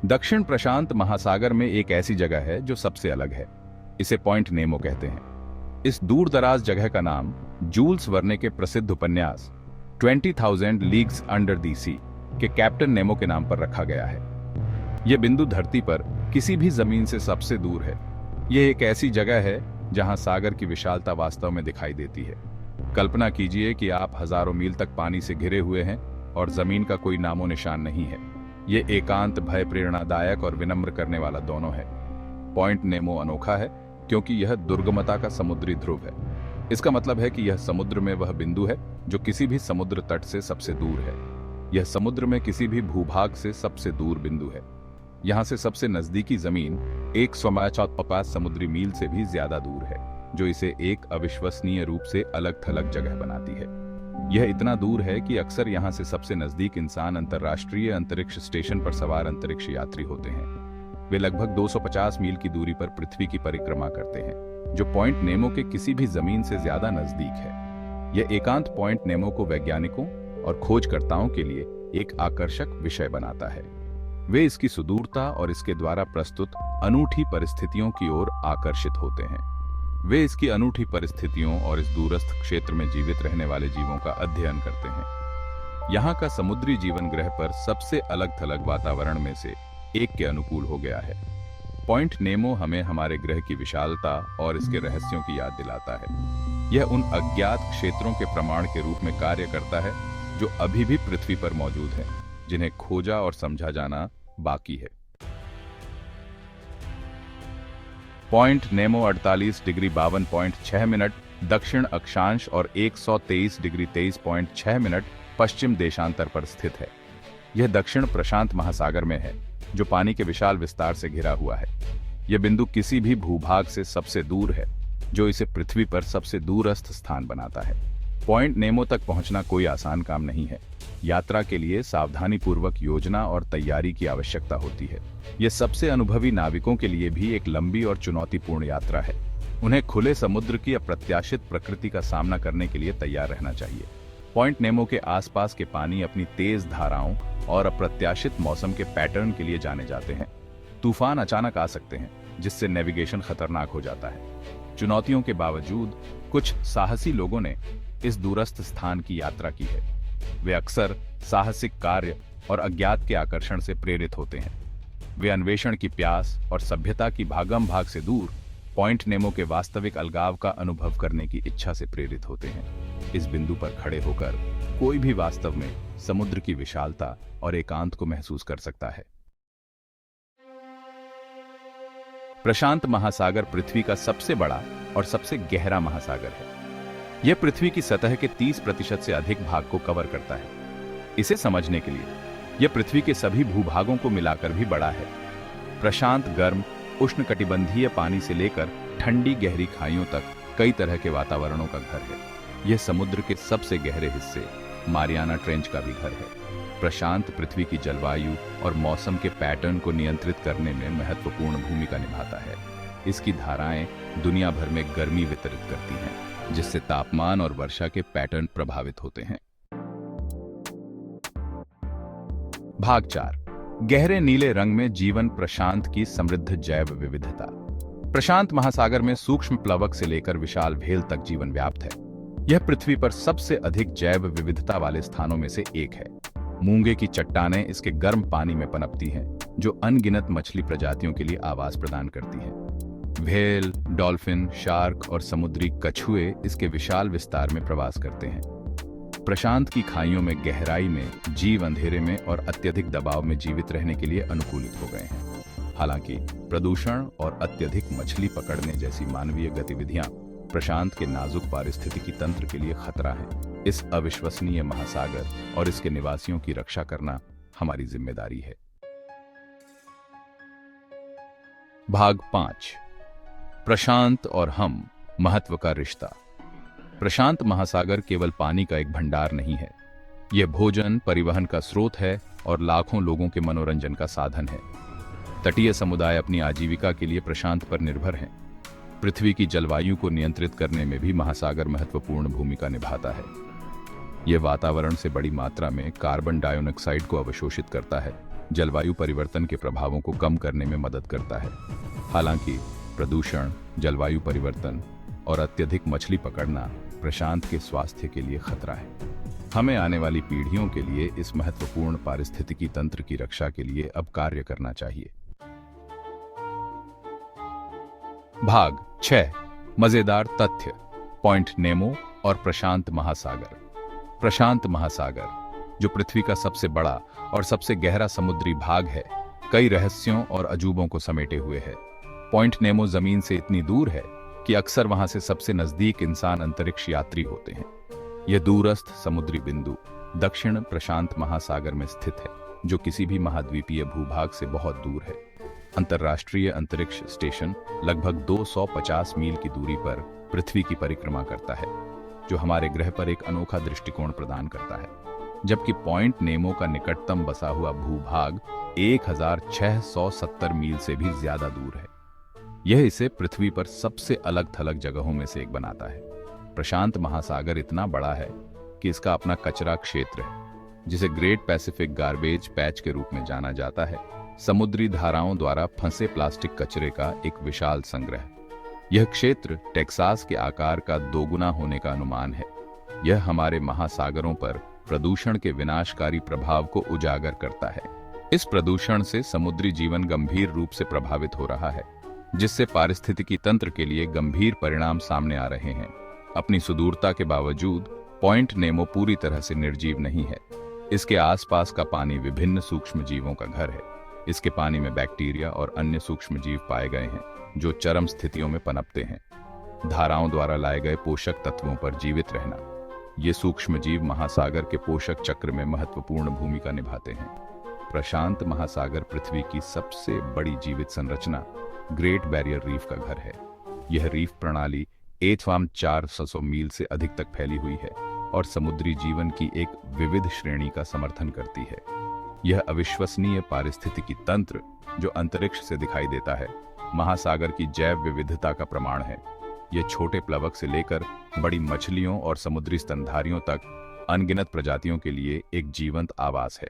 दक्षिण प्रशांत महासागर में एक ऐसी जगह है जो सबसे अलग है। इसे पॉइंट नेमो कहते हैं। इस दूर दराज जगह का नाम जूल्स वर्ने के प्रसिद्ध उपन्यास 20,000 लीग्स अंडर दी सी के कैप्टन नेमो के नाम पर रखा गया है। यह बिंदु धरती पर किसी भी जमीन से सबसे दूर है। यह एक ऐसी जगह है जहां सागर की विशालता वास्तव में दिखाई देती है। कल्पना कीजिए कि आप हजारों मील तक पानी से घिरे हुए हैं और जमीन का कोई नामो निशान नहीं है। यह एकांत, भय प्रेरणादायक और विनम्र करने वाला दोनों है। पॉइंट नेमो अनोखा है क्योंकि यह दुर्गमता का समुद्री ध्रुव है। इसका मतलब है कि यह समुद्र में वह बिंदु है जो किसी भी समुद्र तट से सबसे दूर है। यह समुद्र में किसी भी भूभाग से सबसे दूर बिंदु है। यहां से सबसे नजदीकी जमीन 150 समुद्री मील से भी ज्यादा दूर है, जो इसे एक अविश्वसनीय रूप से अलग थलग जगह बनाती है। यह इतना दूर है कि अक्सर यहां से सबसे नजदीक इंसान अंतर्राष्ट्रीय अंतरिक्ष स्टेशन पर सवार अंतरिक्ष यात्री होते हैं। वे लगभग 250 मील की दूरी पर पृथ्वी की परिक्रमा करते हैं, जो पॉइंट नेमो के किसी भी जमीन से ज्यादा नजदीक है। यह एकांत पॉइंट नेमो को वैज्ञानिकों और खोजकर्ताओं के लिए एक आकर्षक विषय बनाता है। वे इसकी सुदूरता और इसके द्वारा प्रस्तुत अनूठी परिस्थितियों की ओर आकर्षित होते हैं। वे इसकी अनूठी परिस्थितियों और इस दूरस्थ क्षेत्र में जीवित रहने वाले जीवों का अध्ययन करते हैं। यहाँ का समुद्री जीवन ग्रह पर सबसे अलग थलग वातावरण में से एक के अनुकूल हो गया है। पॉइंट नेमो हमें हमारे ग्रह की विशालता और इसके रहस्यों की याद दिलाता है। यह उन अज्ञात क्षेत्रों के प्रमाण के रूप में कार्य करता है जो अभी भी पृथ्वी पर मौजूद हैं, जिन्हें खोजा और समझा जाना बाकी है। पॉइंट नेमो 48 डिग्री 52.6 मिनट दक्षिण अक्षांश और 123 डिग्री 23.6 मिनट पश्चिम देशांतर पर स्थित है। यह दक्षिण प्रशांत महासागर में है, जो पानी के विशाल विस्तार से घिरा हुआ है। यह बिंदु किसी भी भूभाग से सबसे दूर है, जो इसे पृथ्वी पर सबसे दूरस्थ स्थान बनाता है। पॉइंट नेमो तक पहुंचना कोई आसान काम नहीं है। यात्रा के लिए सावधानीपूर्वक योजना और तैयारी की आवश्यकता होती है। यह सबसे अनुभवी नाविकों के लिए भी एक लंबी और चुनौतीपूर्ण यात्रा है। उन्हें खुले समुद्र की अप्रत्याशित प्रकृति का सामना करने के लिए तैयार रहना चाहिए। पॉइंट नेमो के आसपास के पानी अपनी तेज धाराओं और अप्रत्याशित मौसम के पैटर्न के लिए जाने जाते हैं। तूफान अचानक आ सकते हैं, जिससे नेविगेशन खतरनाक हो जाता है। चुनौतियों के बावजूद कुछ साहसी लोगों ने इस दूरस्थ स्थान की यात्रा की है। वे अक्सर साहसिक कार्य और अज्ञात के आकर्षण से प्रेरित होते हैं। वे अन्वेषण की प्यास और सभ्यता की भागम भाग से दूर पॉइंट नेमो के वास्तविक अलगाव का अनुभव करने की इच्छा से प्रेरित होते हैं। इस बिंदु पर खड़े होकर कोई भी वास्तव में समुद्र की विशालता और एकांत को महसूस कर सकता है। प्रशांत महासागर पृथ्वी का सबसे बड़ा और सबसे गहरा महासागर है। यह पृथ्वी की सतह के 30% से अधिक भाग को कवर करता है। इसे समझने के लिए यह पृथ्वी के सभी भूभागों को मिलाकर भी बड़ा है। प्रशांत गर्म उष्णकटिबंधीय पानी से लेकर ठंडी गहरी खाइयों तक कई तरह के वातावरणों का घर है। यह समुद्र के सबसे गहरे हिस्से मारियाना ट्रेंच का भी घर है। प्रशांत पृथ्वी की जलवायु और मौसम के पैटर्न को नियंत्रित करने में महत्वपूर्ण भूमिका निभाता है। इसकी धाराएं दुनिया भर में गर्मी वितरित करती हैं, जिससे तापमान और वर्षा के पैटर्न प्रभावित होते हैं। भाग 4, गहरे नीले रंग में जीवन प्रशांत की समृद्ध जैव विविधता। प्रशांत महासागर में सूक्ष्म प्लवक से लेकर विशाल व्हेल तक जीवन व्याप्त है। यह पृथ्वी पर सबसे अधिक जैव विविधता वाले स्थानों में से एक है। मूंगे की चट्टानें इसके गर्म पानी में पनपती हैं, जो अनगिनत मछली प्रजातियों के लिए आवास प्रदान करती हैं। व्हेल, डॉल्फिन, शार्क और समुद्री कछुए इसके विशाल विस्तार में प्रवास करते हैं। प्रशांत की खाइयों में गहराई में जीव अंधेरे में और अत्यधिक दबाव में जीवित रहने के लिए अनुकूलित हो गए हैं। हालांकि प्रदूषण और अत्यधिक मछली पकड़ने जैसी मानवीय गतिविधियां प्रशांत के नाजुक पारिस्थितिकी तंत्र के लिए खतरा है। इस अविश्वसनीय महासागर और इसके निवासियों की रक्षा करना हमारी जिम्मेदारी है। भाग 5, प्रशांत और हम, महत्व का रिश्ता। प्रशांत महासागर केवल पानी का एक भंडार नहीं है। यह भोजन, परिवहन का स्रोत है और लाखों लोगों के मनोरंजन का साधन है। तटीय समुदाय अपनी आजीविका के लिए प्रशांत पर निर्भर हैं। पृथ्वी की जलवायु को नियंत्रित करने में भी महासागर महत्वपूर्ण भूमिका निभाता है। यह वातावरण से बड़ी मात्रा में कार्बन डाइऑक्साइड को अवशोषित करता है, जलवायु परिवर्तन के प्रभावों को कम करने में मदद करता है। हालांकि प्रदूषण, जलवायु परिवर्तन और अत्यधिक मछली पकड़ना प्रशांत के स्वास्थ्य के लिए खतरा है। हमें आने वाली पीढ़ियों के लिए इस महत्वपूर्ण पारिस्थितिकी तंत्र की रक्षा के लिए अब कार्य करना चाहिए। भाग 6, मजेदार तथ्य, पॉइंट नेमो और प्रशांत महासागर। प्रशांत महासागर, जो पृथ्वी का सबसे बड़ा और सबसे गहरा समुद्री भाग है, कई रहस्यों और अजूबों को समेटे हुए है। पॉइंट नेमो जमीन से इतनी दूर है कि अक्सर वहां से सबसे नजदीक इंसान अंतरिक्ष यात्री होते हैं। यह दूरस्थ समुद्री बिंदु दक्षिण प्रशांत महासागर में स्थित है, जो किसी भी महाद्वीपीय भूभाग से बहुत दूर है। अंतर्राष्ट्रीय अंतरिक्ष स्टेशन लगभग 250 मील की दूरी पर पृथ्वी की परिक्रमा करता है, जो हमारे ग्रह पर एक अनोखा दृष्टिकोण प्रदान करता है। जबकि पॉइंट नेमो का निकटतम बसा हुआ भूभाग 1670 मील से भी ज्यादा दूर है। यह इसे पृथ्वी पर सबसे अलग थलग जगहों में से एक बनाता है। प्रशांत महासागर इतना बड़ा है कि इसका अपना कचरा क्षेत्र है, जिसे ग्रेट पैसिफिक गार्बेज पैच के रूप में जाना जाता है, समुद्री धाराओं द्वारा फंसे प्लास्टिक कचरे का एक विशाल संग्रह। यह क्षेत्र टेक्सास के आकार का 2 गुना होने का अनुमान है। यह हमारे महासागरों पर प्रदूषण के विनाशकारी प्रभाव को उजागर करता है। इस प्रदूषण से समुद्री जीवन गंभीर रूप से प्रभावित हो रहा है, जिससे पारिस्थितिकी तंत्र के लिए गंभीर परिणाम सामने आ रहे हैं। अपनी सुदूरता के बावजूद पॉइंट नेमो पूरी तरह से निर्जीव नहीं है। इसके आसपास का पानी विभिन्न सूक्ष्म जीवों का घर है। इसके पानी में बैक्टीरिया और अन्य सूक्ष्म जीव पाए गए हैं, जो चरम स्थितियों में पनपते हैं। धाराओं द्वारा लाए गए पोषक तत्वों पर जीवित रहना, ये सूक्ष्म जीव महासागर के पोषक चक्र में महत्वपूर्ण भूमिका निभाते हैं। प्रशांत महासागर पृथ्वी की सबसे बड़ी जीवित संरचना ग्रेट बैरियर रीफ का घर है। यह रीफ प्रणाली 400 मील से अधिक तक फैली हुई है और समुद्री जीवन की एक विविध श्रेणी का समर्थन करती है। यह अविश्वसनीय पारिस्थितिकी तंत्र, जो अंतरिक्ष से दिखाई देता है, महासागर की जैव विविधता का प्रमाण है। यह छोटे प्लवक से लेकर बड़ी मछलियों और समुद्री स्तनधारियों तक अनगिनत प्रजातियों के लिए एक जीवंत आवास है।